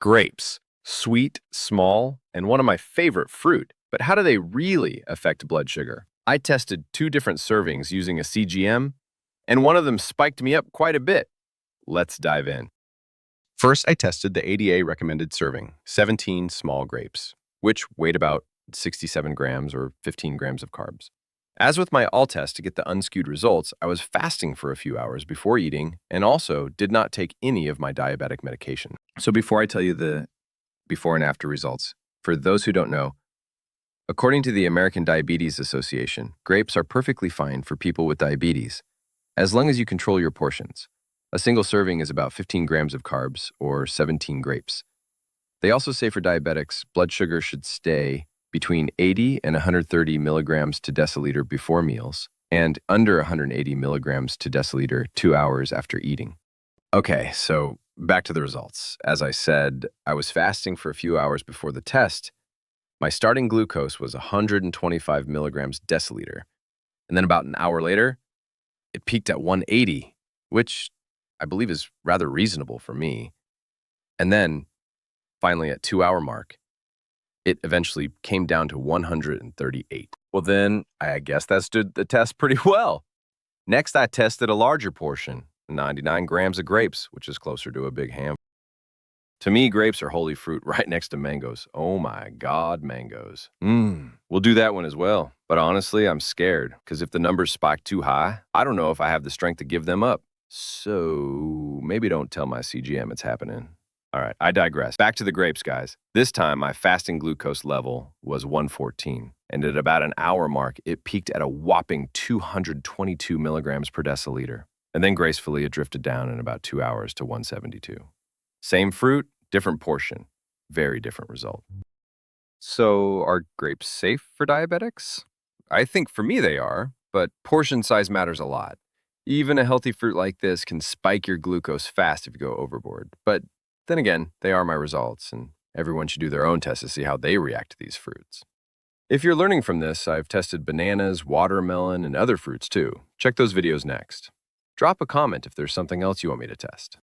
Grapes. Sweet, small, and one of my favorite fruit. But how do they really affect blood sugar? I tested 2 different servings using a CGM, and one of them spiked me up quite a bit. Let's dive in. First, I tested the ADA recommended serving, 17 small grapes, which weighed about 67 grams or 15 grams of carbs. As with my all test to get the unskewed results, I was fasting for a few hours before eating and also did not take any of my diabetic medication. So before I tell you the before and after results, for those who don't know, according to the American Diabetes Association, grapes are perfectly fine for people with diabetes, as long as you control your portions. A single serving is about 15 grams of carbs, or 17 grapes. They also say for diabetics, blood sugar should stay between 80 and 130 milligrams to deciliter before meals, and under 180 milligrams to deciliter 2 hours after eating. Okay, so back to the results. As I said, I was fasting for a few hours before the test. My starting glucose was 125 milligrams deciliter, and then about an hour later, it peaked at 180, which I believe is rather reasonable for me. And then, finally at 2 hour mark, it eventually came down to 138. Well then, I guess that stood the test pretty well. Next, I tested a larger portion, 99 grams of grapes, which is closer to a big ham. To me, grapes are holy fruit right next to mangoes. Oh my God, mangoes. We'll do that one as well. But honestly, I'm scared, because if the numbers spike too high, I don't know if I have the strength to give them up. So maybe don't tell my CGM it's happening. All right, I digress. Back to the grapes, guys. This time, my fasting glucose level was 114, and at about an hour mark, it peaked at a whopping 222 milligrams per deciliter. And then gracefully, it drifted down in about 2 hours to 172. Same fruit, different portion. Very different result. So are grapes safe for diabetics? I think for me they are, but portion size matters a lot. Even a healthy fruit like this can spike your glucose fast if you go overboard. But then again, they are my results, and everyone should do their own tests to see how they react to these fruits. If you're learning from this, I've tested bananas, watermelon, and other fruits too. Check those videos next. Drop a comment if there's something else you want me to test.